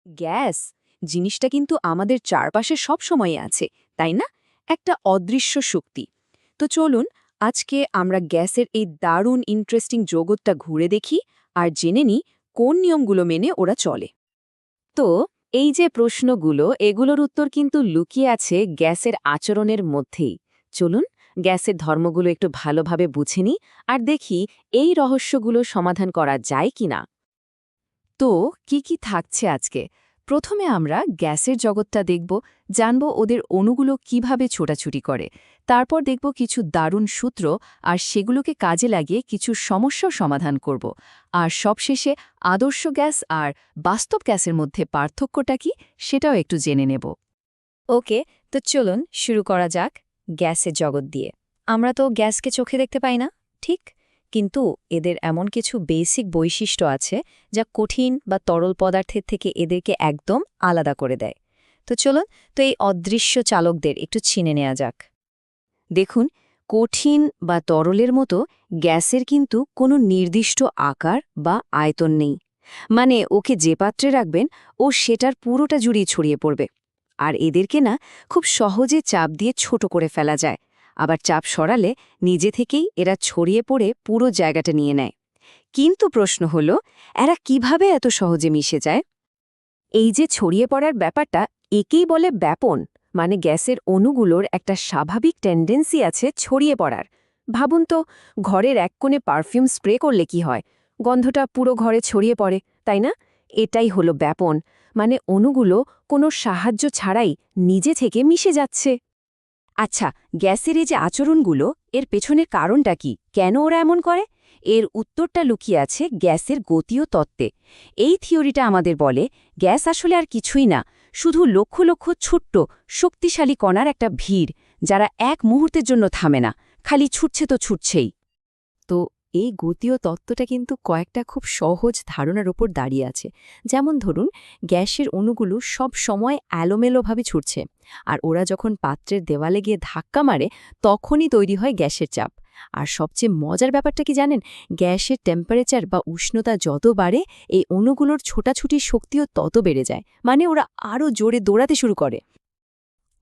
Gas জিনিসটা কিন্তু আমাদের চারপাশে সব সময়ই আছে, তাই না? একটা অদৃশ্য শক্তি। তো চলুন আজকে আমরা গ্যাসের এই দারুণ ইন্টারেস্টিং জগৎটা ঘুরে দেখি আর জেনে নিই কোন নিয়মগুলো মেনে ওরা চলে। তো এই যে প্রশ্নগুলো, এগুলোর উত্তর কিন্তু লুকিয়ে আছে গ্যাসের আচরণের মধ্যেই। চলুন গ্যাসের ধর্মগুলো একটু ভালোভাবে বুঝে নিই আর দেখি এই রহস্যগুলো সমাধান করা যায় কিনা। তো কি কি থাকছে আজকে? প্রথমে আমরা গ্যাসের জগৎটা দেখব, জানব ওদের অণুগুলো কিভাবে ছোটাছুটি করে। তারপর দেখব কিছু দারুণ সূত্র আর সেগুলোকে কাজে লাগিয়ে কিছু সমস্যার সমাধান করব। আর সবশেষে আদর্শ গ্যাস আর বাস্তব গ্যাসের মধ্যে পার্থক্যটা কি সেটাও একটু জেনে নেব। ওকে, তো চলুন শুরু করা যাক গ্যাসের জগৎ দিয়ে। আমরা তো গ্যাসকে চোখে দেখতে পাই না, ঠিক? কিন্তু এদের এমন কিছু বেসিক বৈশিষ্ট্য আছে যা কঠিন বা তরল পদার্থের থেকে এদেরকে একদম আলাদা করে দেয়। তো চলুন এই অদৃশ্য চালকদের একটু চিনে নেওয়া যাক। দেখুন, কঠিন বা তরলের মতো গ্যাসের কিন্তু কোনো নির্দিষ্ট আকার বা আয়তন নেই। মানে ওকে যে পাত্রে রাখবেন ও সেটার পুরোটা জুড়েই ছড়িয়ে পড়বে। আর এদেরকে না খুব সহজে চাপ দিয়ে ছোট করে ফেলা যায়। আবার চাপ সরালে নিজে থেকেই এরা ছড়িয়ে পড়ে পুরো জায়গাটা নিয়ে নেয়। কিন্তু প্রশ্ন হলো, এরা কিভাবে এত সহজে মিশে যায়? এই যে ছড়িয়ে পড়ার ব্যাপারটা, একেই বলে ব্যাপন। মানে গ্যাসের অণুগুলোর একটা স্বাভাবিক টেন্ডেন্সি আছে ছড়িয়ে পড়ার। ভাবুন তো, ঘরের এক কোণে পারফিউম স্প্রে করলে কি হয়? গন্ধটা পুরো ঘরে ছড়িয়ে পড়ে, তাই না? এটাই হলো ব্যাপন। মানে অণুগুলো কোনো সাহায্য ছাড়াই নিজে থেকে মিশে যাচ্ছে। আচ্ছা, গ্যাসের এই যে আচরণগুলো, এর পেছনের কারণটা কি? কেন ওরা এমন করে? এর উত্তরটা লুকিয়ে আছে গ্যাসের গতীয় তত্ত্বে। এই থিওরিটা আমাদের বলে গ্যাস আসলে আর কিছুই না, শুধু লক্ষ লক্ষ ছোট্ট শক্তিশালী কণার একটা ভিড়, যারা এক মুহূর্তের জন্য থামে না, খালি ছুটছে তো ছুটছেই। তো এই গতীয় তত্ত্বটা কিন্তু কয়েকটা খুব সহজ ধারণার ওপর দাঁড়িয়ে আছে। যেমন ধরুন, গ্যাসের অণুগুলো সব সময় এলোমেলোভাবে ছুটছে, আর ওরা যখন পাত্রের দেওয়ালে গিয়ে ধাক্কা মারে তখনই তৈরি হয় গ্যাসের চাপ। আর সবচেয়ে মজার ব্যাপারটা কি জানেন? গ্যাসের টেম্পারেচার বা উষ্ণতা যত বাড়ে, এই অণুগুলোর ছোটাছুটির শক্তিও তত বেড়ে যায়। মানে ওরা আরও জোরে দৌড়াতে শুরু করে।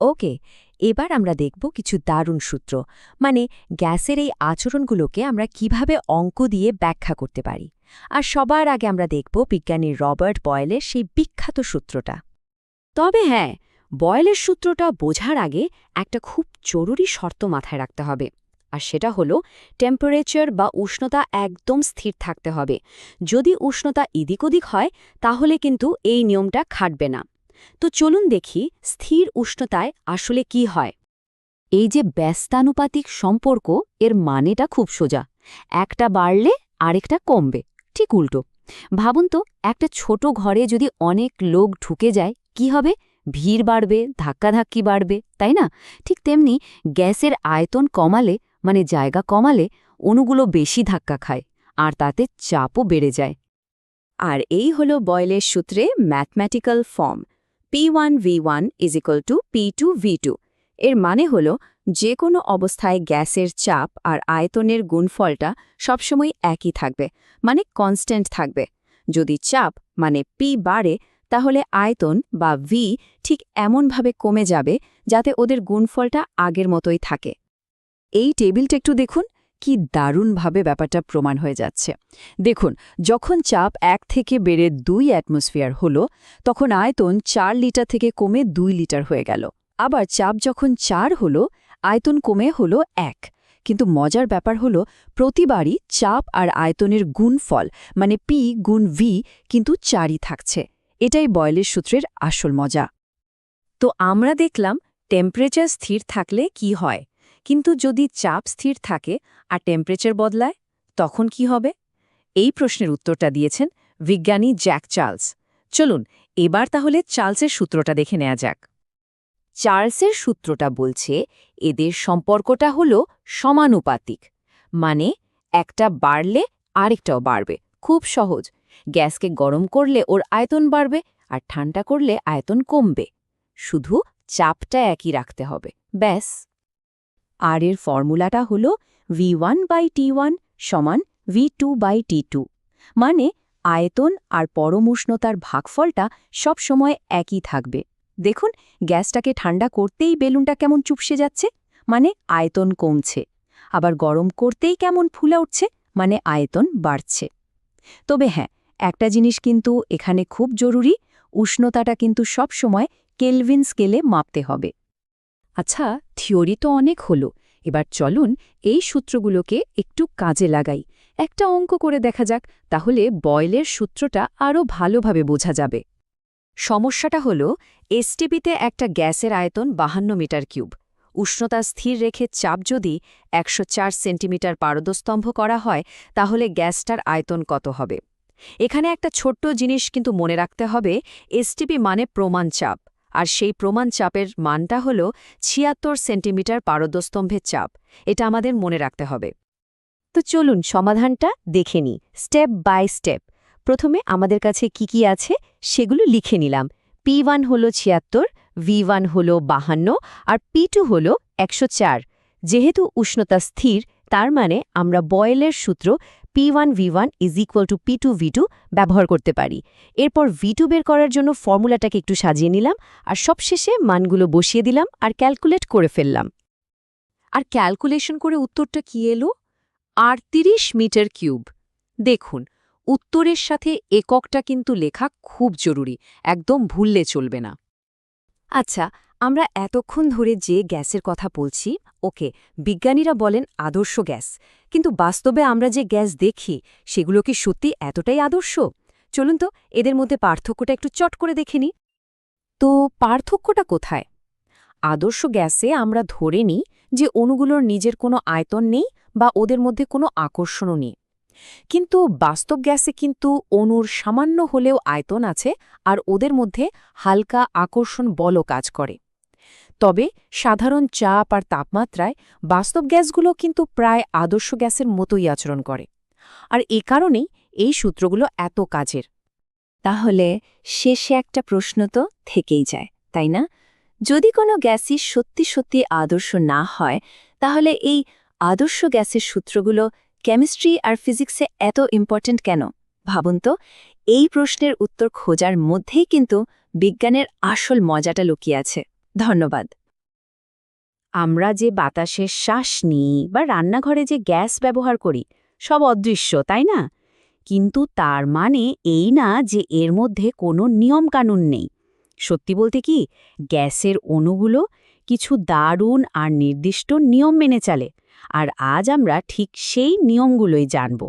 ওকে, এবার আমরা দেখব কিছু দারুণ সূত্র। মানে গ্যাসের এই আচরণগুলোকে আমরা কিভাবে অঙ্ক দিয়ে ব্যাখ্যা করতে পারি। আর সবার আগে আমরা দেখব বিজ্ঞানী রবার্ট বয়েলের সেই বিখ্যাত সূত্রটা। তবে হ্যাঁ, বয়েলের সূত্রটা বোঝার আগে একটা খুব জরুরি শর্ত মাথায় রাখতে হবে। আর সেটা হলো টেম্পারেচার বা উষ্ণতা একদম স্থির থাকতে হবে। যদি উষ্ণতা এদিক ওদিক হয় তাহলে কিন্তু এই নিয়মটা খাটবে না। তো চলুন দেখি স্থির উষ্ণতায় আসলে কি হয়। এই যে ব্যস্তানুপাতিক সম্পর্ক, এর মানেটা খুব সোজা। একটা বাড়লে আরেকটা কমবে, ঠিক উল্টো। ভাবুন তো, একটা ছোট ঘরে যদি অনেক লোক ঢুকে যায় কি হবে? ভিড় বাড়বে, ধাক্কাধাক্কি বাড়বে, তাই না? ঠিক তেমনি গ্যাসের আয়তন কমালে, মানে জায়গা কমালে, অণুগুলো বেশি ধাক্কা খায় আর তাতে চাপও বেড়ে যায়। আর এই হলো বয়েলের সূত্রে ম্যাথমেটিক্যাল ফর্ম। P1V1 = P2V2। এর মানে হল যে কোনো অবস্থায় গ্যাসের চাপ আর আয়তনের গুণফলটা সবসময় একই থাকবে, মানে কনস্ট্যান্ট থাকবে। যদি চাপ মানে P বাড়ে, তাহলে আয়তন বা V ঠিক এমনভাবে কমে যাবে যাতে ওদের গুণফলটা আগের মতোই থাকে। এই টেবিলটা একটু দেখুন, কি দারুণভাবে ব্যাপারটা প্রমাণ হয়ে যাচ্ছে। দেখুন, যখন চাপ 1 থেকে বেড়ে 2 অ্যাটমসফিয়ার হলো, তখন আয়তন 4 লিটার থেকে কমে 2 লিটার হয়ে গেল। আবার চাপ যখন 4 হলো, আয়তন কমে হলো 1। কিন্তু মজার ব্যাপার হলো, প্রতিবারই চাপ আর আয়তনের গুণফল মানে P গুণ V কিন্তু 4ই থাকছে। এটাই বয়েলের সূত্রের আসল মজা। তো আমরা দেখলাম টেম্পারেচার স্থির থাকলে কি হয়, কিন্তু যদি চাপ স্থির থাকে আর টেম্পারেচার বদলায়, তখন কি হবে? এই প্রশ্নের উত্তরটা দিয়েছেন বিজ্ঞানী জ্যাক চার্লস। চলুন এবার তাহলে চার্লসের সূত্রটা দেখে নেওয়া যাক। চার্লসের সূত্রটা বলছে এদের সম্পর্কটা হলো সমানুপাতিক। মানে একটা বাড়লে আরেকটাও বাড়বে। খুব সহজ। গ্যাসকে গরম করলে ওর আয়তন বাড়বে, আর ঠান্ডা করলে আয়তন কমবে। শুধু চাপটা একই রাখতে হবে, ব্যাস। আর এর ফর্মুলাটা হল V1/T1 = V2/T2। মানে আয়তন আর পরম উষ্ণতার ভাগফলটা সবসময় একই থাকবে। দেখুন, গ্যাসটাকে ঠান্ডা করতেই বেলুনটা কেমন চুপসে যাচ্ছে, মানে আয়তন কমছে। আবার গরম করতেই কেমন ফুলে উঠছে, মানে আয়তন বাড়ছে। তবে হ্যাঁ, একটা জিনিস কিন্তু এখানে খুব জরুরি, উষ্ণতাটা কিন্তু সবসময় কেলভিন স্কেলে মাপতে হবে। আচ্ছা, থিওরি তো অনেক হলো, এবার চলুন এই সূত্রগুলোকে একটু কাজে লাগাই। একটা অঙ্ক করে দেখা যাক, তাহলে বয়েলের সূত্রটা আরও ভালোভাবে বোঝা যাবে। সমস্যাটা হলো, এসটিপিতে একটা গ্যাসের আয়তন 52 মিটার কিউব। উষ্ণতা স্থির রেখে চাপ যদি 104 সেন্টিমিটার পারদস্তম্ভ করা হয়, তাহলে গ্যাসটার আয়তন কত হবে? এখানে একটা ছোট্ট জিনিস কিন্তু মনে রাখতে হবে, এসটিপি মানে প্রমাণ চাপ, আর সেই প্রমাণ চাপের মানটা হল 76 সেন্টিমিটার পারদস্তম্ভের চাপ। এটা আমাদের মনে রাখতে হবে। তো চলুন সমাধানটা দেখে নিই স্টেপ বাই স্টেপ। প্রথমে আমাদের কাছে কি আছে সেগুলো লিখে নিলাম। P1 হল 76, V1 হল 52 আর P2 হল 104। যেহেতু উষ্ণতা স্থির, তার মানে আমরা বয়েলের সূত্র P1V1 = P2V2 ব্যবহার করতে পারি। এরপর V2 বের করার জন্য ফর্মুলাটাকে একটু সাজিয়ে নিলাম, আর সবশেষে মানগুলো বসিয়ে দিলাম আর ক্যালকুলেট করে ফেললাম। আর ক্যালকুলেশন করে উত্তরটা কি এলো? 38 মিটার কিউব। দেখুন, উত্তরের সাথে এককটা কিন্তু লেখা খুব জরুরি, একদম ভুললে চলবে না। আচ্ছা, আমরা এতক্ষণ ধরে যে গ্যাসের কথা বলছি, ওকে, বিজ্ঞানীরা বলেন আদর্শ গ্যাস, কিন্তু বাস্তবে আমরা যে গ্যাস দেখি সেগুলো কি সত্যি এতটাই আদর্শ? চলুন তো এদের মধ্যে পার্থক্যটা একটু চট করে দেখে নিই। তো পার্থক্যটা কোথায়? আদর্শ গ্যাসে আমরা ধরে নিই যে অণুগুলোর নিজের কোনো আয়তন নেই বা ওদের মধ্যে কোনো আকর্ষণও নেই। কিন্তু বাস্তব গ্যাসে কিন্তু অণুর সামান্য হলেও আয়তন আছে, আর ওদের মধ্যে হালকা আকর্ষণ বলও কাজ করে। তবে সাধারণ চাপ আর তাপমাত্রায় বাস্তব গ্যাসগুলো কিন্তু প্রায় আদর্শ গ্যাসের মতোই আচরণ করে। আর এ কারণেই এই সূত্রগুলো এত কাজের। তাহলে শেষে একটা প্রশ্ন তো থেকেই যায়, তাই না? যদি কোনো গ্যাসই সত্যি সত্যি আদর্শ না হয়, তাহলে এই আদর্শ গ্যাসের সূত্রগুলো কেমিস্ট্রি আর ফিজিক্সে এত ইম্পর্ট্যান্ট কেন? ভাবুন তো, এই প্রশ্নের উত্তর খোঁজার মধ্যেই কিন্তু বিজ্ঞানের আসল মজাটা লুকিয়ে আছে। ধন্যবাদ। আমরা যে বাতাসে শ্বাস নিই বা রান্নাঘরে যে গ্যাস ব্যবহার করি, সব অদৃশ্য, তাই না? কিন্তু তার মানে এই না যে এর মধ্যে কোনো নিয়মকানুন নেই। সত্যি বলতে কি, গ্যাসের অণুগুলো কিছু দারুণ আর নির্দিষ্ট নিয়ম মেনে চলে, আর আজ আমরা ঠিক সেই নিয়মগুলোই জানব।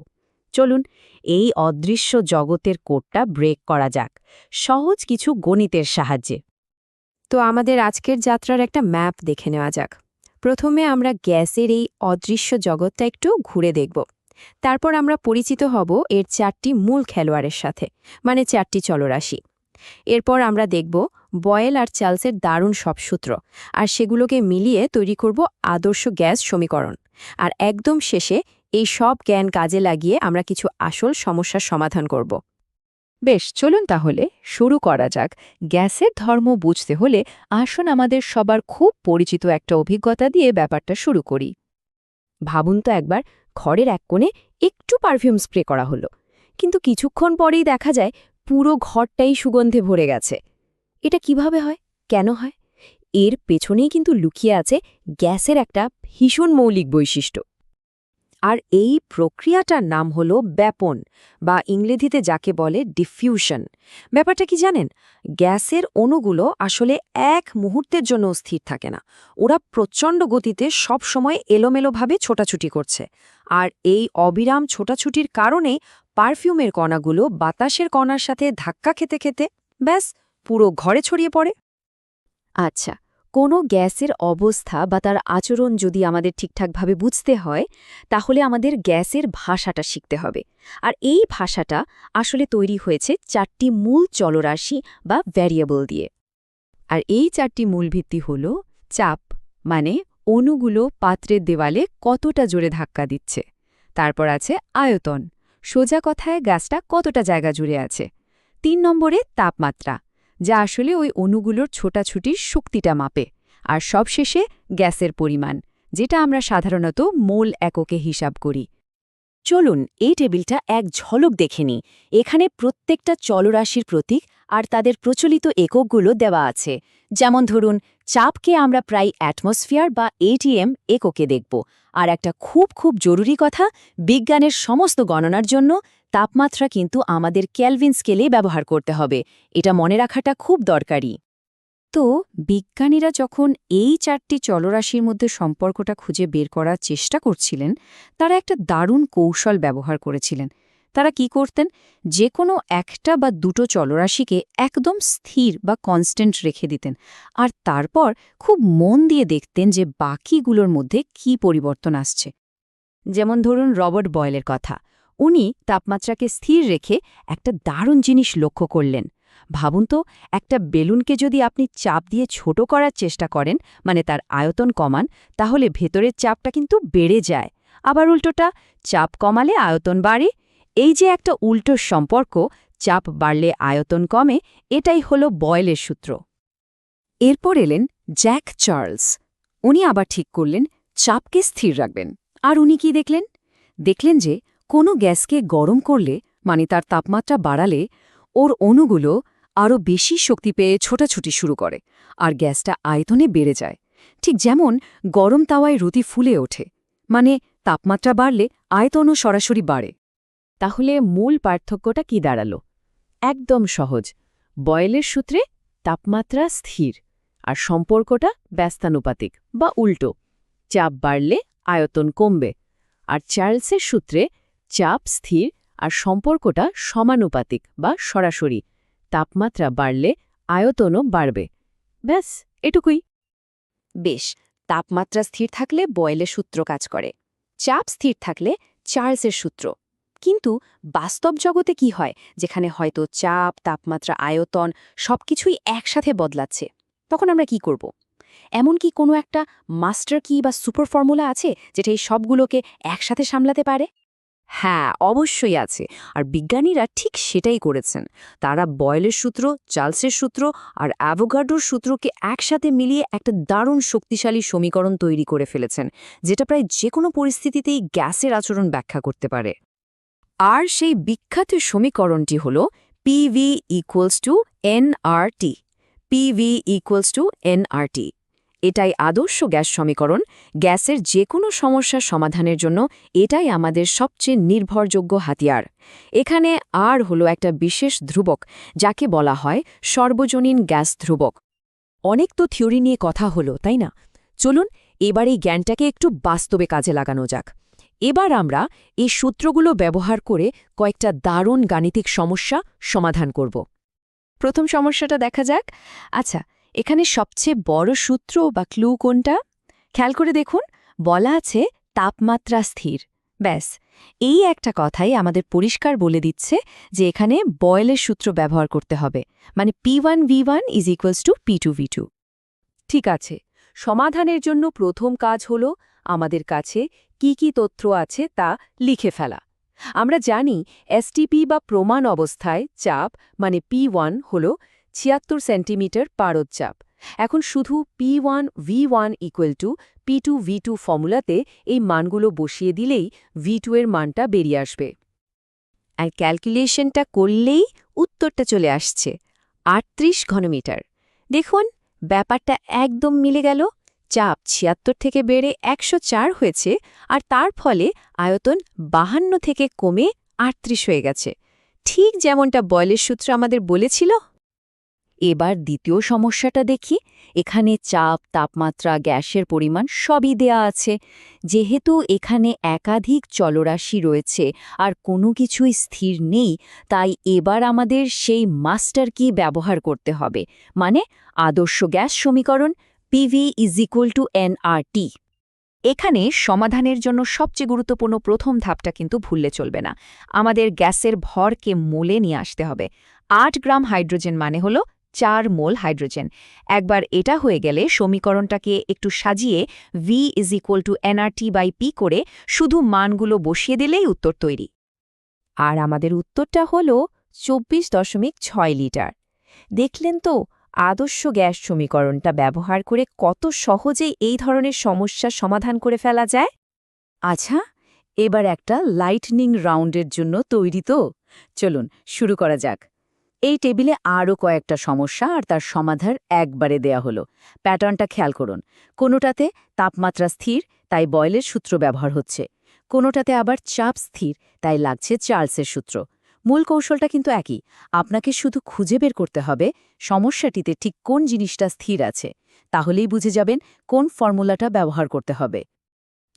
চলুন এই অদৃশ্য জগতের কোডটা ব্রেক করা যাক, সহজ কিছু গণিতের সাহায্যে। তো আমাদের আজকের যাত্রার একটা ম্যাপ দেখে নেওয়া যাক। প্রথমে আমরা গ্যাসের এই অদৃশ্য জগৎটা একটু ঘুরে দেখব। তারপর আমরা পরিচিত হব এর 4টি মূল খেলোয়াড়ের সাথে, মানে 4টি চলরাশি। এরপর আমরা দেখব বয়েল আর চার্লসের দারুণ সব সূত্র, আর সেগুলোকে মিলিয়ে তৈরি করব আদর্শ গ্যাস সমীকরণ। আর একদম শেষে এই সব জ্ঞান কাজে লাগিয়ে আমরা কিছু আসল সমস্যার সমাধান করব। বেশ, চলুন তাহলে শুরু করা যাক। গ্যাসের ধর্ম বুঝতে হলে আসুন আমাদের সবার খুব পরিচিত একটা অভিজ্ঞতা দিয়ে ব্যাপারটা শুরু করি। ভাবুন তো একবার, ঘরের এক কোণে একটু পারফিউম স্প্রে করা হলো, কিন্তু কিছুক্ষণ পরেই দেখা যায় পুরো ঘরটাই সুগন্ধে ভরে গেছে। এটা কিভাবে হয়, কেন হয়? এর পেছনেই কিন্তু লুকিয়ে আছে গ্যাসের একটা ভীষণ মৌলিক বৈশিষ্ট্য। আর এই প্রক্রিয়াটার নাম হলো ব্যাপন, বা ইংরেজিতে যাকে বলে ডিফিউশন। ব্যাপারটা কি জানেন? গ্যাসের অণুগুলো আসলে এক মুহূর্তের জন্য স্থির থাকে না, ওরা প্রচণ্ড গতিতে সব সময় এলোমেলোভাবে ছোটাছুটি করছে। আর এই অবিরাম ছোটাছুটির কারণে পারফিউমের কণাগুলো বাতাসের কণার সাথে ধাক্কা খেতে খেতে ব্যাস পুরো ঘরে ছড়িয়ে পড়ে। আচ্ছা, কোনো গ্যাসের অবস্থা বা তার আচরণ যদি আমাদের ঠিকঠাকভাবে বুঝতে হয়, তাহলে আমাদের গ্যাসের ভাষাটা শিখতে হবে। আর এই ভাষাটা আসলে তৈরি হয়েছে 4টি মূল চলরাশি বা ভ্যারিয়েবল দিয়ে। আর এই 4টি মূল ভিত্তি হল চাপ, মানে অণুগুলো পাত্রের দেওয়ালে কতটা জোরে ধাক্কা দিচ্ছে। তারপর আছে আয়তন, সোজা কথায় গ্যাসটা কতটা জায়গা জুড়ে আছে। 3 নম্বরে তাপমাত্রা, যা আসলে ওই অণুগুলোর ছোটাছুটির শক্তিটা মাপে। আর সবশেষে গ্যাসের পরিমাণ, যেটা আমরা সাধারণত মোল এককে হিসাব করি। চলুন এই টেবিলটা এক ঝলক দেখে নিই। এখানে প্রত্যেকটা চলরাশির প্রতীক আর তাদের প্রচলিত এককগুলো দেওয়া আছে। যেমন ধরুন, চাপকে আমরা প্রায় অ্যাটমসফিয়ার বা এটিএম এককে দেখব। আর একটা খুব খুব জরুরি কথা, বিজ্ঞানের সমস্ত গণনার জন্য তাপমাত্রা কিন্তু আমাদের কেলভিন স্কেলেই ব্যবহার করতে হবে। এটা মনে রাখাটা খুব দরকারি। তো বিজ্ঞানীরা যখন এই 4টি চলরাশির মধ্যে সম্পর্কটা খুঁজে বের করার চেষ্টা করছিলেন, তারা একটা দারুণ কৌশল ব্যবহার করেছিলেন। তারা কি করতেন, যে কোনো একটা বা দুটো চলরাশিকে একদম স্থির বা কনস্ট্যান্ট রেখে দিতেন, আর তারপর খুব মন দিয়ে দেখতেন যে বাকিগুলোর মধ্যে কি পরিবর্তন আসছে। যেমন ধরুন রবার্ট বয়েলের কথা, উনি তাপমাত্রাকে স্থির রেখে একটা দারুণ জিনিস লক্ষ্য করলেন। ভাবুন তো, একটা বেলুনকে যদি আপনি চাপ দিয়ে ছোট করার চেষ্টা করেন, মানে তার আয়তন কমান, তাহলে ভেতরের চাপটা কিন্তু বেড়ে যায়। আবার উল্টোটা, চাপ কমালে আয়তন বাড়ে। এই যে একটা উল্টো সম্পর্ক, চাপ বাড়লে আয়তন কমে, এটাই হলো বয়েলের সূত্র। এরপর এলেন জ্যাক চার্লস। উনি আবার ঠিক করলেন চাপকে স্থির রাখবেন। আর উনি কি দেখলেন? দেখলেন যে কোনো গ্যাসকে গরম করলে, মানে তার তাপমাত্রা বাড়ালে, ওর অণুগুলো আরও বেশি শক্তি পেয়ে ছোটাছুটি শুরু করে, আর গ্যাসটা আয়তনে বেড়ে যায়। ঠিক যেমন গরম তাওয়ায় রুটি ফুলে ওঠে, মানে তাপমাত্রা বাড়লে আয়তনও সরাসরি বাড়ে। তাহলে মূল পার্থক্যটা কি দাঁড়ালো? একদম সহজ, বয়েলের সূত্রে তাপমাত্রা স্থির, আর সম্পর্কটা ব্যস্তানুপাতিক বা উল্টো, চাপ বাড়লে আয়তন কমবে। আর চার্লসের সূত্রে চাপ স্থির আর সম্পর্কটা সমানুপাতিক বা সরাসরি, তাপমাত্রা বাড়লে আয়তনও বাড়বে। ব্যাস, এটুকুই। বেশ, তাপমাত্রা স্থির থাকলে বয়েলের সূত্র কাজ করে, চাপ স্থির থাকলে চার্লসের সূত্র। কিন্তু বাস্তব জগতে কি হয়, যেখানে হয়তো চাপ, তাপমাত্রা, আয়তন সবকিছুই একসাথে বদলাচ্ছে? তখন আমরা কি করব? এমন কি কোনো একটা মাস্টার কি বা সুপার ফর্মুলা আছে যেটা এই সবগুলোকে একসাথে সামলাতে পারে? হ্যাঁ, অবশ্যই আছে। আর বিজ্ঞানীরা ঠিক সেটাই করেছেন। তারা বয়েলের সূত্র, চার্লসের সূত্র আর অ্যাভোগাড্রোর সূত্রকে একসাথে মিলিয়ে একটা দারুণ শক্তিশালী সমীকরণ তৈরি করে ফেলেছেন, যেটা প্রায় যে কোনো পরিস্থিতিতেই গ্যাসের আচরণ ব্যাখ্যা করতে পারে। আর সেই বিখ্যাত সমীকরণটি হল PV equals to nRT. PV equals to nRT. এটাই আদর্শ গ্যাস সমীকরণ। গ্যাসের যে কোনো সমস্যার সমাধানের জন্য এটাই আমাদের সবচেয়ে নির্ভরযোগ্য হাতিয়ার। এখানে আর হলো একটা বিশেষ ধ্রুবক, যাকে বলা হয় সর্বজনীন গ্যাস ধ্রুবক। অনেক তো থিওরি নিয়ে কথা হলো, তাই না? চলুন এবার এই জ্ঞানটাকে একটু বাস্তবে কাজে লাগানো যাক। এবার আমরা এই সূত্রগুলো ব্যবহার করে কয়েকটা দারুণ গাণিতিক সমস্যা সমাধান করব। প্রথম সমস্যাটা দেখা যাক। আচ্ছা, এখানে সবচেয়ে বড় সূত্র বা ক্লু কোনটা? খেয়াল করে দেখুন, বলা আছে তাপমাত্রা স্থির। ব্যাস, এই একটা কথাই আমাদের পরিষ্কার বলে দিচ্ছে যে এখানে বয়েলের সূত্র ব্যবহার করতে হবে, মানে P1V1 is equals to P2V2। ঠিক আছে, সমাধানের জন্য প্রথম কাজ হল আমাদের কাছে কি কি তথ্য আছে তা লিখে ফেলা। আমরা জানি এসটিপি বা প্রমাণ অবস্থায় চাপ, মানে P1 হল ৭৬ সেন্টিমিটার পারদ-চাপ। এখন শুধু P1V1 ইকুয়াল টু P2V2 ফর্মুলাতে এই মানগুলো বসিয়ে দিলেই V2 এর মানটা বেরিয়ে আসবে। আর ক্যালকুলেশনটা করলেই উত্তরটা চলে আসছে ৩৮ ঘনমিটার। দেখুন, ব্যাপারটা একদম মিলে গেল। চাপ ৭৬ থেকে বেড়ে ১০৪ হয়েছে, আর তার ফলে আয়তন ৫২ থেকে কমে ৩৮ হয়ে গেছে, ঠিক যেমনটা বয়েলের সূত্র আমাদের বলেছিল। এবার দ্বিতীয় সমস্যাটা দেখি। এখানে চাপ, তাপমাত্রা, গ্যাসের পরিমাণ সবই দেয়া আছে। যেহেতু এখানে একাধিক চলরাশি রয়েছে আর কোনো কিছুই স্থির নেই, তাই এবার আমাদের সেই মাস্টার কি ব্যবহার করতে হবে, মানে আদর্শ গ্যাস সমীকরণ PV is equal to nRT. এখানে সমাধানের জন্য সবচেয়ে গুরুত্বপূর্ণ প্রথম ধাপটা কিন্তু ভুললে চলবে না। আমাদের গ্যাসের ভরকে মোলে নিয়ে আসতে হবে। ৮ গ্রাম হাইড্রোজেন মানে হলো ৪ মোল হাইড্রোজেন। একবার এটা হয়ে গেলে সমীকরণটাকে একটু সাজিয়ে V is equal to nRT/P করে শুধু মানগুলো বসিয়ে দিলেই উত্তর তৈরি। আর আমাদের উত্তরটা হল ২৪.৬ লিটার। দেখলেন তো, আদর্শ গ্যাস সমীকরণটা ব্যবহার করে কত সহজেই এই ধরনের সমস্যার সমাধান করে ফেলা যায়। আচ্ছা, এবার একটা লাইটনিং রাউন্ডের জন্য তৈরি তো? চলুন শুরু করা যাক। এই টেবিলে আরও কয়েকটা সমস্যা আর তার সমাধান একবারে দেয়া হলো। প্যাটার্নটা খেয়াল করুন। কোনোটাতে তাপমাত্রা স্থির, তাই বয়েলের সূত্র ব্যবহার হচ্ছে। কোনোটাতে আবার চাপ স্থির, তাই লাগছে চার্লসের সূত্র। মূল কৌশলটা কিন্তু একই। আপনাকে শুধু খুঁজে বের করতে হবে সমস্যাটিতে ঠিক কোন জিনিসটা স্থির আছে। তাহলেই বুঝে যাবেন কোন ফর্মুলাটা ব্যবহার করতে হবে।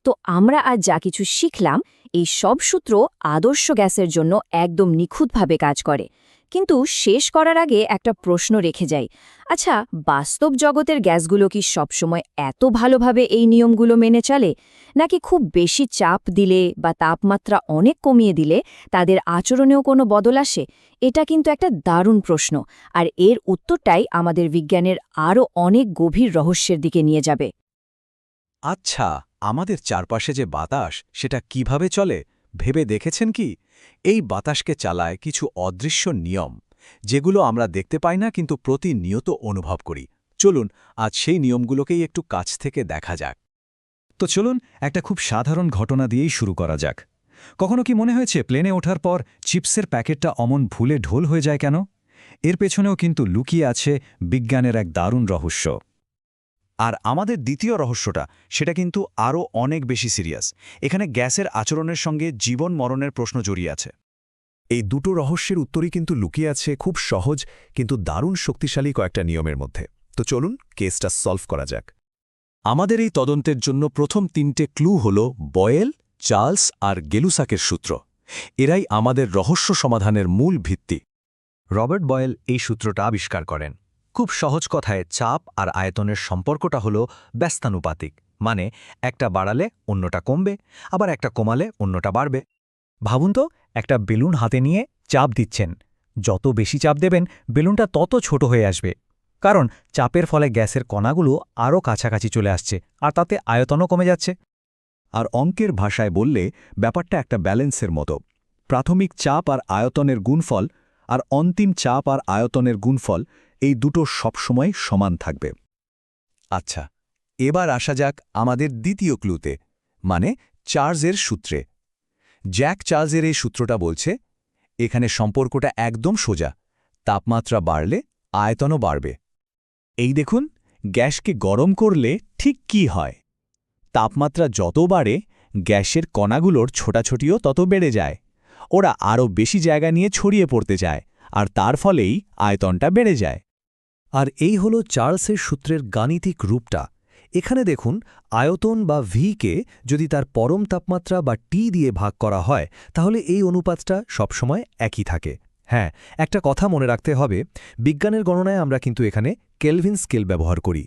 তো আমরা আজ যা কিছু শিখলাম, এই সব সূত্র আদর্শ গ্যাসের জন্য একদম নিখুঁতভাবে কাজ করে। কিন্তু শেষ করার আগে একটা প্রশ্ন রেখে যাই। আচ্ছা, বাস্তব জগতের গ্যাসগুলো কি সবসময় এত ভালোভাবে এই নিয়মগুলো মেনে চলে, নাকি খুব বেশি চাপ দিলে বা তাপমাত্রা অনেক কমিয়ে দিলে তাদের আচরণেও কোনো বদল আসে? এটা কিন্তু একটা দারুণ প্রশ্ন, আর এর উত্তরটাই আমাদের বিজ্ঞানের আরও অনেক গভীর রহস্যের দিকে নিয়ে যাবে। আচ্ছা, আমাদের চারপাশে যে বাতাস সেটা কিভাবে চলে ভেবে দেখেছেন কি? এই বাতাসকে চালায় কিছু অদৃশ্য নিয়ম, যেগুলো আমরা দেখতে পাই না কিন্তু প্রতিনিয়ত অনুভব করি। চলুন আজ সেই নিয়মগুলোকেই একটু কাছ থেকে দেখা যাক। তো চলুন একটা খুব সাধারণ ঘটনা দিয়েই শুরু করা যাক। কখনো কি মনে হয়েছে প্লেনে ওঠার পর চিপসের প্যাকেটটা অমন ভুলে ঢোল হয়ে যায় কেন? এর পেছনেও কিন্তু লুকিয়ে আছে বিজ্ঞানের এক দারুণ রহস্য। আর আমাদের দ্বিতীয় রহস্যটা, সেটা কিন্তু আরও অনেক বেশি সিরিয়াস। এখানে গ্যাসের আচরণের সঙ্গে জীবন মরণের প্রশ্ন জড়িয়ে আছে। এই দুটো রহস্যের উত্তরই কিন্তু লুকিয়ে আছে খুব সহজ কিন্তু দারুণ শক্তিশালী কয়েকটা নিয়মের মধ্যে। তো চলুন কেসটা সলভ করা যাক। আমাদের এই তদন্তের জন্য প্রথম তিনটে ক্লু হল বয়েল, চার্লস আর গেলুসাকের সূত্র। এরাই আমাদের রহস্য সমাধানের মূল ভিত্তি। রবার্ট বয়েল এই সূত্রটা আবিষ্কার করেন। খুব সহজ কথায় চাপ আর আয়তনের সম্পর্কটা হলো ব্যস্তানুপাতিক, মানে একটা বাড়ালে অন্যটা কমবে, আবার একটা কমালে অন্যটা বাড়বে। ভাবুন তো, একটা বেলুন হাতে নিয়ে চাপ দিচ্ছেন। যত বেশি চাপ দেবেন বেলুনটা তত ছোট হয়ে আসবে, কারণ চাপের ফলে গ্যাসের কণাগুলো আরও কাছাকাছি চলে আসছে আর তাতে আয়তনও কমে যাচ্ছে। আর অঙ্কের ভাষায় বললে ব্যাপারটা একটা ব্যালেন্সের মতো। প্রাথমিক চাপ আর আয়তনের গুণফল আর অন্তিম চাপ আর আয়তনের গুণফল, এই দুটো সবসময় সমান থাকবে। আচ্ছা, এবার আসা যাক আমাদের দ্বিতীয় ক্লুতে, মানে চার্লসের সূত্রে। জ্যাক চার্লসের এই সূত্রটা বলছে এখানে সম্পর্কটা একদম সোজা। তাপমাত্রা বাড়লে আয়তনও বাড়বে। এই দেখুন, গ্যাসকে গরম করলে ঠিক কি হয়? তাপমাত্রা যত বাড়ে গ্যাসের কণাগুলোর ছোটাছুটিও তত বেড়ে যায়। ওরা আরও বেশি জায়গা নিয়ে ছড়িয়ে পড়তে চায়, আর তার ফলেই আয়তনটা বেড়ে যায়। আর এই হলো চার্লসের সূত্রের গাণিতিক রূপটা। এখানে দেখুন, আয়তন বা ভিকে যদি তার পরম তাপমাত্রা বা টি দিয়ে ভাগ করা হয়, তাহলে এই অনুপাতটা সবসময় একই থাকে। হ্যাঁ, একটা কথা মনে রাখতে হবে, বিজ্ঞানের গণনায় আমরা কিন্তু এখানে কেলভিন স্কেল ব্যবহার করি।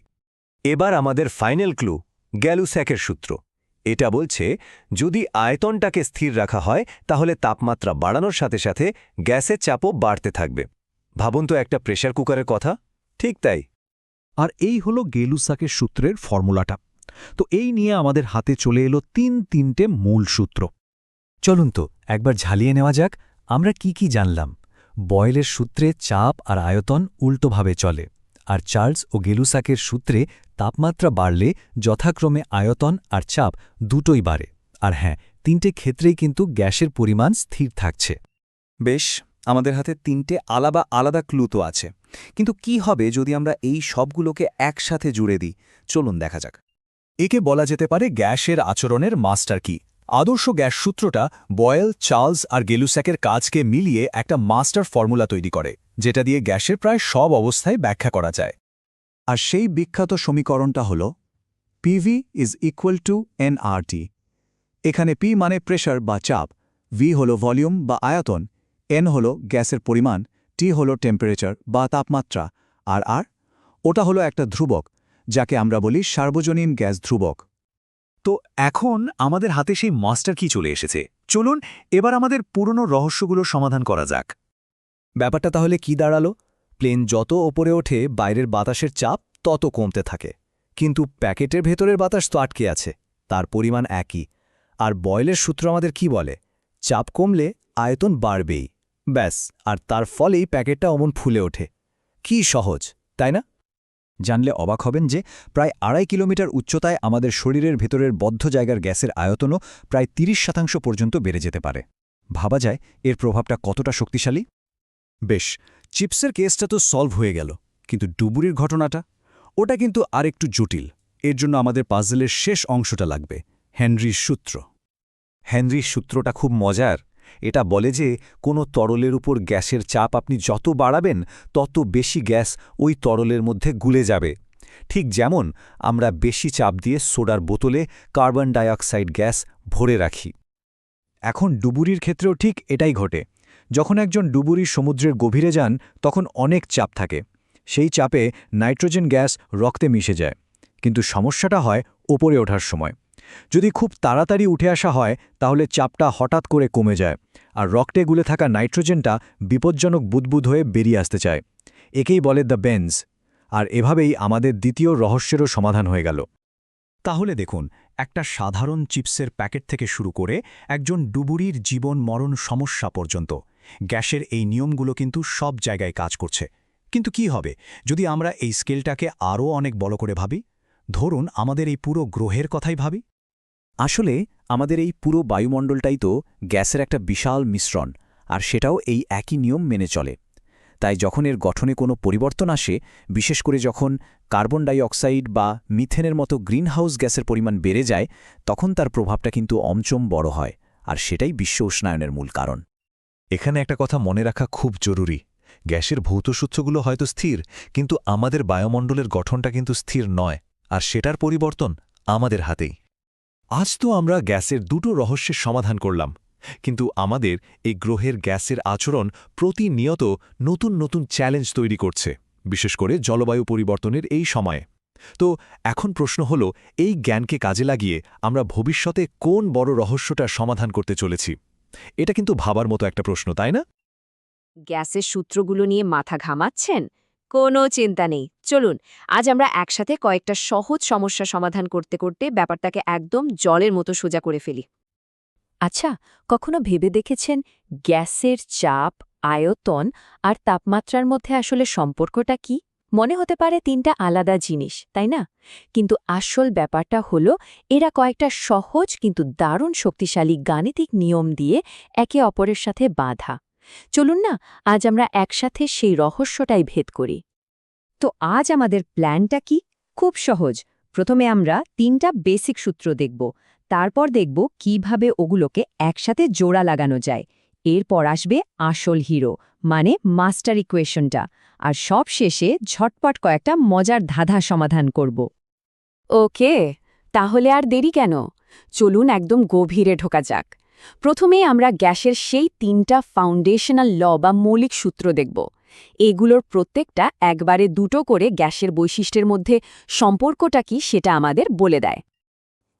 এবার আমাদের ফাইনাল ক্লু, গ্যালুস্যাকের সূত্র। এটা বলছে যদি আয়তনটাকে স্থির রাখা হয় তাহলে তাপমাত্রা বাড়ানোর সাথে সাথে গ্যাসের চাপও বাড়তে থাকবে। ভাবুন তো একটা প্রেসার কুকারের কথা, ঠিক তাই। আর এই হলো গেলুসাকের সূত্রের ফর্মুলাটা। তো এই নিয়ে আমাদের হাতে চলে এলো তিনটে মূল সূত্র। চলুন তো একবার ঝালিয়ে নেওয়া যাক আমরা কি কি জানলাম। বয়েলের সূত্রে চাপ আর আয়তন উল্টোভাবে চলে, আর চার্লস ও গেলুসাকের সূত্রে তাপমাত্রা বাড়লে যথাক্রমে আয়তন আর চাপ দুটোই বাড়ে। আর হ্যাঁ, তিনটে ক্ষেত্রেই কিন্তু গ্যাসের পরিমাণ স্থির থাকছে। বেশ, আমাদের হাতে তিনটে আলাদা আলাদা ক্লু তো আছে, কিন্তু কি হবে যদি আমরা এই সবগুলোকে একসাথে জুড়ে দিই? চলুন দেখা যাক। একে বলা যেতে পারে গ্যাসের আচরণের মাস্টার কি। আদর্শ গ্যাস সূত্রটা বয়েল, চার্লস আর গেলুস্যাকের কাজকে মিলিয়ে একটা মাস্টার ফর্মুলা তৈরি করে, যেটা দিয়ে গ্যাসের প্রায় সব অবস্থায় ব্যাখ্যা করা যায়। আর সেই বিখ্যাত সমীকরণটা হল PV = nRT। এখানে P মানে প্রেশার বা চাপ, V হল ভলিউম বা আয়তন, N হল গ্যাসের পরিমাণ, T হল টেম্পারেচার বা তাপমাত্রা, আর ওটা হলো একটা ধ্রুবক, যাকে আমরা বলি সার্বজনীন গ্যাস ধ্রুবক। তো এখন আমাদের হাতে সেই মাস্টার কি চলে এসেছে। চলুন এবার আমাদের পুরনো রহস্যগুলোর সমাধান করা যাক। ব্যাপারটা তাহলে কি দাঁড়ালো? প্লেন যত ওপরে ওঠে বাইরের বাতাসের চাপ তত কমতে থাকে, কিন্তু প্যাকেটের ভেতরের বাতাস তো আটকে আছে, তার পরিমাণ একই। আর বয়েলের সূত্র আমাদের কি বলে? চাপ কমলে আয়তন বাড়বেই, ব্যাস, আর তার ফলেই প্যাকেটটা অমন ফুলে ওঠে। কি সহজ, তাই না? জানলে অবাক হবেন যে প্রায় ২.৫ কিলোমিটার উচ্চতায় আমাদের শরীরের ভেতরের বদ্ধ জায়গার গ্যাসের আয়তনও প্রায় ৩০% পর্যন্ত বেড়ে যেতে পারে। ভাবা যায় এর প্রভাবটা কতটা শক্তিশালী। বেশ, চিপসের কেসটা তো সলভ হয়ে গেল, কিন্তু ডুবুরির ঘটনাটা ওটা কিন্তু আরেকটু জটিল। এর জন্য আমাদের পাজলের শেষ অংশটা লাগবে, হেনরির সূত্র। হেনরির সূত্রটা খুব মজার। এটা বলে যে কোনো তরলের উপর গ্যাসের চাপ আপনি যত বাড়াবেন তত বেশি গ্যাস ওই তরলের মধ্যে গুলে যাবে। ঠিক যেমন আমরা বেশি চাপ দিয়ে সোডার বোতলে কার্বন ডাইঅক্সাইড গ্যাস ভরে রাখি। এখন ডুবুরির ক্ষেত্রেও ঠিক এটাই ঘটে। যখন একজন ডুবুরি সমুদ্রের গভীরে যান তখন অনেক চাপ থাকে। সেই চাপে নাইট্রোজেন গ্যাস রক্তে মিশে যায়। কিন্তু সমস্যাটা হয় ওপরে ওঠার সময়। যদি খুব তাড়াতাড়ি উঠে আসা হয় তাহলে চাপটা হঠাৎ করে কমে যায়, আর রক্তে গুলে থাকা নাইট্রোজেনটা বিপজ্জনক বুদবুদ হয়ে বেরিয়ে আসতে চায়। একেই বলে দ্য বেঞ্জ। আর এভাবেই আমাদের দ্বিতীয় রহস্যেরও সমাধান হয়ে গেল। তাহলে দেখুন, একটা সাধারণ চিপসের প্যাকেট থেকে শুরু করে একজন ডুবুরির জীবন মরণ সমস্যা পর্যন্ত গ্যাসের এই নিয়মগুলো কিন্তু সব জায়গায় কাজ করছে। কিন্তু কি হবে যদি আমরা এই স্কেলটাকে আরও অনেক বড় করে ভাবি? ধরুন আমাদের এই পুরো গ্রহের কথাই ভাবি। আসলে আমাদের এই পুরো বায়ুমণ্ডলটাই তো গ্যাসের একটা বিশাল মিশ্রণ, আর সেটাও এই একই নিয়ম মেনে চলে। তাই যখন এর গঠনে কোনো পরিবর্তন আসে, বিশেষ করে যখন কার্বন ডাই অক্সাইড বা মিথেনের মতো গ্রিনহাউস গ্যাসের পরিমাণ বেড়ে যায়, তখন তার প্রভাবটা কিন্তু অমচম বড় হয়, আর সেটাই বিশ্ব উষ্ণায়নের মূল কারণ। এখানে একটা কথা মনে রাখা খুব জরুরি। গ্যাসের ভৌত সূত্রগুলো হয়তো স্থির, কিন্তু আমাদের বায়ুমণ্ডলের গঠনটা কিন্তু স্থির নয়, আর সেটার পরিবর্তন আমাদের হাতেই। আজ তো আমরা গ্যাসের দুটো রহস্যের সমাধান করলাম, কিন্তু আমাদের এই গ্রহের গ্যাসের আচরণ প্রতিনিয়ত নতুন নতুন চ্যালেঞ্জ তৈরি করছে, বিশেষ করে জলবায়ু পরিবর্তনের এই সময়ে। তো এখন প্রশ্ন হল, এই জ্ঞানকে কাজে লাগিয়ে আমরা ভবিষ্যতে কোন বড় রহস্যটার সমাধান করতে চলেছি? এটা কিন্তু ভাবার মতো একটা প্রশ্ন, তাই না? গ্যাসের সূত্রগুলো নিয়ে মাথা ঘামাচ্ছেন? কোনো চিন্তা নেই, চলুন আজ আমরা একসাথে কয়েকটা সহজ সমস্যা সমাধান করতে করতে ব্যাপারটাকে একদম জলের মতো সোজা করে ফেলি। আচ্ছা, কখনো ভেবে দেখেছেন গ্যাসের চাপ, আয়তন আর তাপমাত্রার মধ্যে আসলে সম্পর্কটা কি? মনে হতে পারে তিনটা আলাদা জিনিস, তাই না? কিন্তু আসল ব্যাপারটা হলো এরা কয়েকটা সহজ কিন্তু দারুণ শক্তিশালী গাণিতিক নিয়ম দিয়ে একে অপরের সাথে বাঁধা। চলুন না আজ আমরা একসাথে সেই রহস্যটাই ভেদ করি। তো আজ আমাদের প্ল্যানটা কি? খুব সহজ। প্রথমে আমরা তিনটা বেসিক সূত্র দেখব, তারপর দেখব কিভাবে ওগুলোকে একসাথে জোড়া লাগানো যায়। এরপর আসবে আসল হিরো, মানে মাস্টার ইকুয়েশনটা, আর সব শেষে ঝটপট কয়েকটা মজার ধাঁধা সমাধান করব। ওকে, তাহলে আর দেরি কেন? চলুন একদম গভীরে ঢোকা যাক। প্রথমে আমরা গ্যাসের সেই তিনটা ফাউন্ডেশনাল ল বা মৌলিক সূত্র দেখব। এগুলোর প্রত্যেকটা একবারে দুটো করে গ্যাসের বৈশিষ্ট্যের মধ্যে সম্পর্কটা কি সেটা আমাদের বলে দেয়।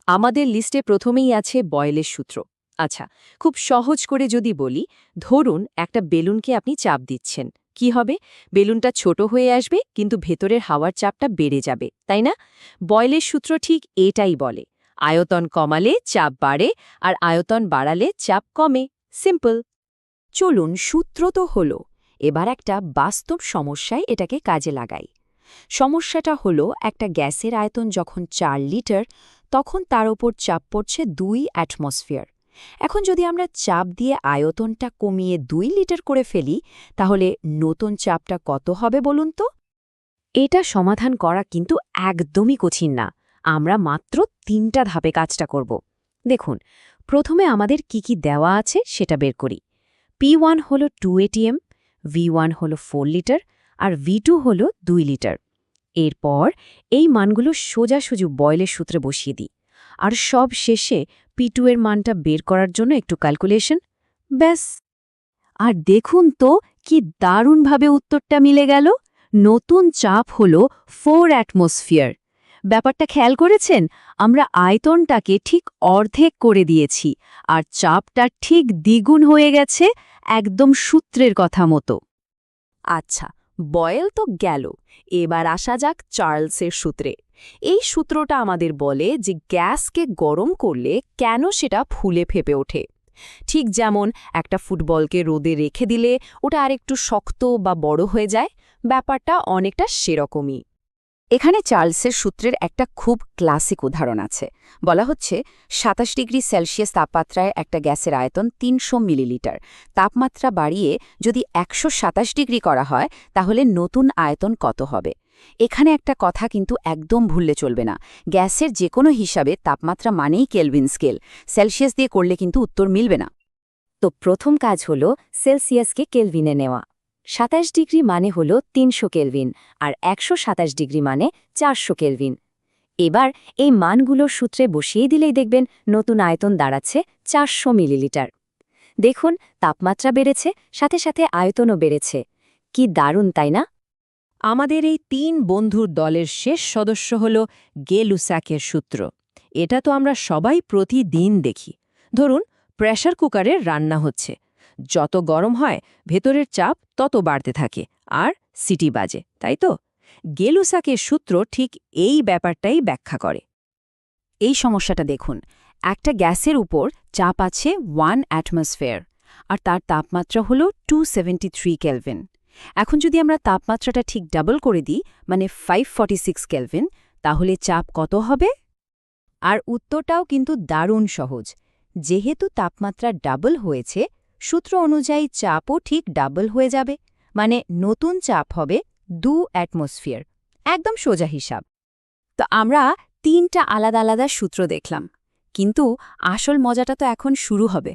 আমাদের লিস্টে প্রথমেই আছে বয়েলের সূত্র। আচ্ছা, খুব সহজ করে যদি বলি, ধরুন একটা বেলুনকে আপনি চাপ দিচ্ছেন, কি হবে? বেলুনটা ছোট হয়ে আসবে, কিন্তু ভেতরের হাওয়ার চাপটা বেড়ে যাবে, তাই না? বয়েলের সূত্র ঠিক এটাই বলে। আয়তন কমালে চাপ বাড়ে, আর আয়তন বাড়ালে চাপ কমে। সিম্পল। চলুন, সূত্র তো হলো, এবার একটা বাস্তব সমস্যায় এটাকে কাজে লাগাই। সমস্যাটা হলো একটা গ্যাসের আয়তন যখন 4 লিটার, তখন তার ওপর চাপ পড়ছে 2 অ্যাটমসফিয়ার। এখন যদি আমরা চাপ দিয়ে আয়তনটা কমিয়ে 2 লিটার করে ফেলি, তাহলে নতুন চাপটা কত হবে বলুন তো? এটা সমাধান করা কিন্তু একদমই কঠিন না। আমরা মাত্র 3টা ধাপে কাজটা করব। দেখুন, প্রথমে আমাদের কি কি দেওয়া আছে সেটা বের করি। P1 হলো 2 ATM, V1 হলো 4 লিটার, আর V2 হলো 2 লিটার। এরপর এই মানগুলো সোজাসুজি বয়েলের সূত্রে বসিয়ে দিই, আর সব শেষে P2 এর মানটা বের করার জন্য একটু ক্যালকুলেশন। ব্যাস। আর দেখুন তো কি দারুণভাবে উত্তরটা মিলে গেল। নতুন চাপ হলো 4 অ্যাটমসফিয়ার। ব্যাপারটা খেয়াল করেছেন? আমরা আয়তনটাকে ঠিক অর্ধেক করে দিয়েছি, আর চাপটা ঠিক দ্বিগুণ হয়ে গেছে, একদম সূত্রের কথা মতো। আচ্ছা, বয়েল তো গেল, এবার আসা যাক চার্লসের সূত্রে। এই সূত্রটা আমাদের বলে যে গ্যাসকে গরম করলে কেন সেটা ফুলে ফেপে ওঠে। ঠিক যেমন একটা ফুটবলকে রোদে রেখে দিলে ওটা আরেকটু শক্ত বা বড় হয়ে যায়, ব্যাপারটা অনেকটা সেরকমই। এখানে চার্লসের সূত্রের একটা খুব ক্লাসিক উদাহরণ আছে। বলা হচ্ছে ২৭ ডিগ্রি সেলসিয়াস তাপমাত্রায় একটা গ্যাসের আয়তন ৩০০ মিলিলিটার। তাপমাত্রা বাড়িয়ে যদি ১২৭ ডিগ্রি করা হয় তাহলে নতুন আয়তন কত হবে? এখানে একটা কথা কিন্তু একদম ভুললে চলবে না। গ্যাসের যে কোনো হিসাবে তাপমাত্রা মানেই কেলভিন স্কেল। সেলসিয়াস দিয়ে করলে কিন্তু উত্তর মিলবে না। তো প্রথম কাজ হল সেলসিয়াসকে কেলভিনে নেওয়া। ২৭ ডিগ্রি মানে হল ৩০০ কেলভিন, আর ১২৭ ডিগ্রি মানে ৪০০ কেলভিন। এবার এই মানগুলো সূত্রে বসিয়ে দিলেই দেখবেন নতুন আয়তন দাঁড়াচ্ছে ৪০০ মিলিলিটার। দেখুন, তাপমাত্রা বেড়েছে, সাথে সাথে আয়তনও বেড়েছে। কি দারুণ, তাই না? আমাদের এই ৩ বন্ধুর দলের শেষ সদস্য হল গে-লুসাকের সূত্র। এটা তো আমরা সবাই প্রতিদিন দেখি। ধরুন, প্রেসার কুকারে রান্না হচ্ছে। যত গরম হয় ভেতরের চাপ তত বাড়তে থাকে, আর সিটি বাজে, তাই তো? গে-লুসাকের সূত্র ঠিক এই ব্যাপারটাই ব্যাখ্যা করে। এই সমস্যাটা দেখুন, একটা গ্যাসের উপর চাপ আছে 1 অ্যাটমসফিয়ার, আর তার তাপমাত্রা হল 273 কেলভিন। এখন যদি আমরা তাপমাত্রাটা ঠিক ডাবল করে দিই, মানে 546 কেলভিন, তাহলে চাপ কত হবে? আর উত্তরটাও কিন্তু দারুণ সহজ। যেহেতু তাপমাত্রা ডাবল হয়েছে, সূত্র অনুযায়ী চাপও ঠিক ডাবল হয়ে যাবে, মানে নতুন চাপ হবে 2 অ্যাটমসফিয়ার। একদম সোজা হিসাব। তো আমরা 3টা আলাদা আলাদা সূত্র দেখলাম, কিন্তু আসল মজাটা তো এখন শুরু হবে।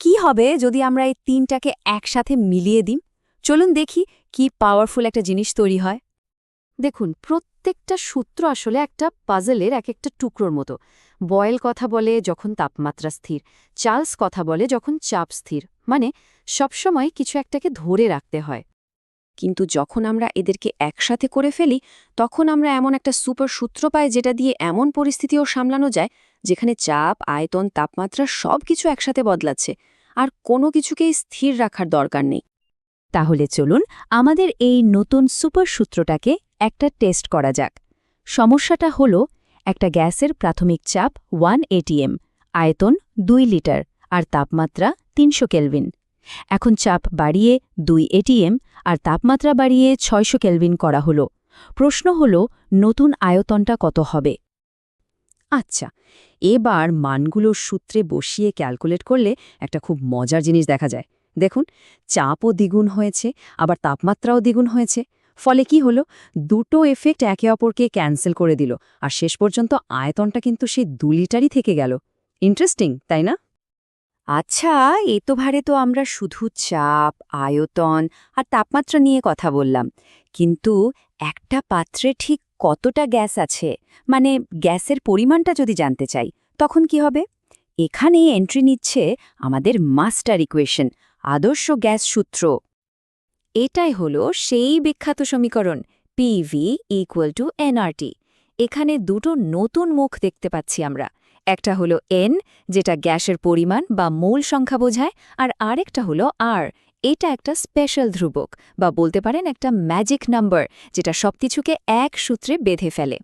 কি হবে যদি আমরা এই 3টাকে একসাথে মিলিয়ে দিই? চলুন দেখি কি পাওয়ারফুল একটা জিনিস তৈরি হয়। দেখুন, প্রত্যেকটা সূত্র আসলে একটা পাজলের এক একটা টুকরোর মতো। বয়েল কথা বলে যখন তাপমাত্রা স্থির, চার্লস কথা বলে যখন চাপ স্থির, মানে সবসময় কিছু একটাকে ধরে রাখতে হয়। কিন্তু যখন আমরা এদেরকে একসাথে করে ফেলি, তখন আমরা এমন একটা সুপার সূত্র পাই যেটা দিয়ে এমন পরিস্থিতিও সামলানো যায় যেখানে চাপ, আয়তন, তাপমাত্রা সবকিছু একসাথে বদলাচ্ছে, আর কোনো কিছুকেই স্থির রাখার দরকার নেই। তাহলে চলুন আমাদের এই নতুন সুপার সূত্রটাকে একটা টেস্ট করা যাক। সমস্যাটা হলো, একটা গ্যাসের প্রাথমিক চাপ 1 এটিএম, আয়তন 2 লিটার, আর তাপমাত্রা 300 কেলভিন। এখন চাপ বাড়িয়ে 2 এটিএম আর তাপমাত্রা বাড়িয়ে 600 কেলভিন করা হলো। প্রশ্ন হলো, নতুন আয়তনটা কত হবে? আচ্ছা, এবার মানগুলোর সূত্রে বসিয়ে ক্যালকুলেট করলে একটা খুব মজার জিনিস দেখা যায়। দেখুন, চাপও দ্বিগুণ হয়েছে, আবার তাপমাত্রাও দ্বিগুণ হয়েছে। ফলে কি হলো, দুটো এফেক্ট একে অপরকে ক্যান্সেল করে দিল, আর শেষ পর্যন্ত আয়তনটা কিন্তু সেই 2 লিটারই থেকে গেল। ইন্টারেস্টিং, তাই না? আচ্ছা, এতভারে তো আমরা শুধু চাপ, আয়তন আর তাপমাত্রা নিয়ে কথা বললাম, কিন্তু একটা পাত্রে ঠিক কতটা গ্যাস আছে, মানে গ্যাসের পরিমাণটা যদি জানতে চাই, তখন কি হবে? এখানে এন্ট্রি নিচ্ছে আমাদের মাস্টার ইকুয়েশন, আদর্শ গ্যাস সূত্র। এটাই হলো সেই বিখ্যাত সমীকরণ PV = nRT। এখানে দুটো নতুন মুখ দেখতে পাচ্ছি আমরা। একটা হলো N, যেটা গ্যাসের পরিমাণ বা মোল সংখ্যা বোঝায়, আর আরেকটা হলো R। এটা একটা স্পেশাল ধ্রুবক, বা বলতে পারেন একটা ম্যাজিক নাম্বার, যেটা সবকিছুকে এক সূত্রে বেঁধে ফেলে।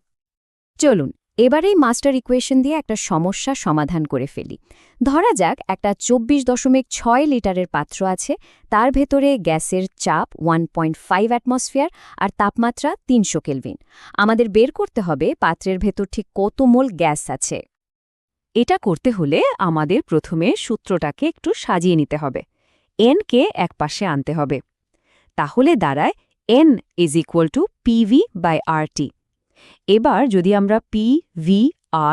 চলুন এবারেই মাস্টার ইকুয়েশন দিয়ে একটা সমস্যা সমাধান করে ফেলি। ধরা যাক একটা 24.6 লিটারের পাত্র আছে, তার ভেতরে গ্যাসের চাপ 1.5 অ্যাটমসফিয়ার আর তাপমাত্রা 300 কেলভিন। আমাদের বের করতে হবে পাত্রের ভেতর ঠিক কত মোল গ্যাস আছে। এটা করতে হলে আমাদের প্রথমে সূত্রটাকে একটু সাজিয়ে নিতে হবে। N কে একপাশে আনতে হবে। তাহলে দাঁড়ায় N = PV/RT। এবার যদি আমরা PV,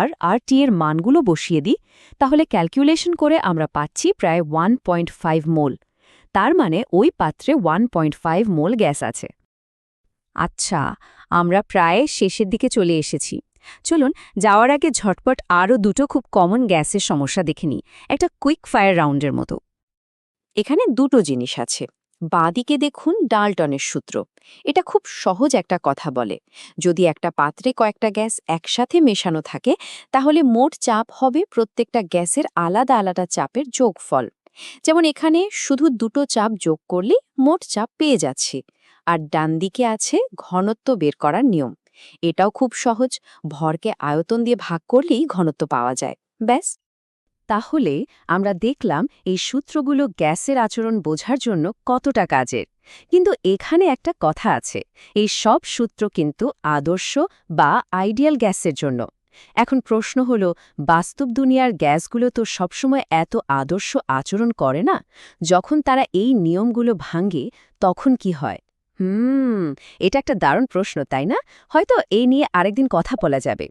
R আর T এর মানগুলো বসিয়ে দিই, তাহলে ক্যালকুলেশন করে আমরা পাচ্ছি প্রায় 1.5 মোল। তার মানে ওই পাত্রে 1.5 মোল গ্যাস আছে। আচ্ছা, আমরা প্রায় শেষের দিকে চলে এসেছি। চলুন যাওয়ার আগে ঝটপট আরও দুটো খুব কমন গ্যাসের সমস্যা দেখে নিই, একটা কুইক ফায়ার রাউন্ডের মতো। এখানে দুটো জিনিস আছে। বাঁদিকে দেখুন ডাল্টনের সূত্র। এটা খুব সহজ একটা কথা বলে, যদি একটা পাত্রে কয়েকটা গ্যাস একসাথে মেশানো থাকে, তাহলে মোট চাপ হবে প্রত্যেকটা গ্যাসের আলাদা আলাদা চাপের যোগফল। যেমন এখানে শুধু দুটো চাপ যোগ করলেই মোট চাপ পেয়ে যাচ্ছি। আর ডান দিকে আছে ঘনত্ব বের করার নিয়ম। এটাও খুব সহজ, ভরকে আয়তন দিয়ে ভাগ করলেই ঘনত্ব পাওয়া যায়। ব্যাস। তাহলে আমরা দেখলাম এই সূত্রগুলো গ্যাসের আচরণ বোঝার জন্য কতটা কাজের। কিন্তু এখানে একটা কথা আছে, এই সব সূত্র কিন্তু আদর্শ বা আইডিয়াল গ্যাসের জন্য। এখন প্রশ্ন হলো, বাস্তব দুনিয়ার গ্যাসগুলো তো সবসময় এত আদর্শ আচরণ করে না। যখন তারা এই নিয়মগুলো ভাঙে তখন কি হয়? এটা একটা দারুণ প্রশ্ন, তাই না? হয়তো এই নিয়ে আরেকদিন কথা বলা যাবে।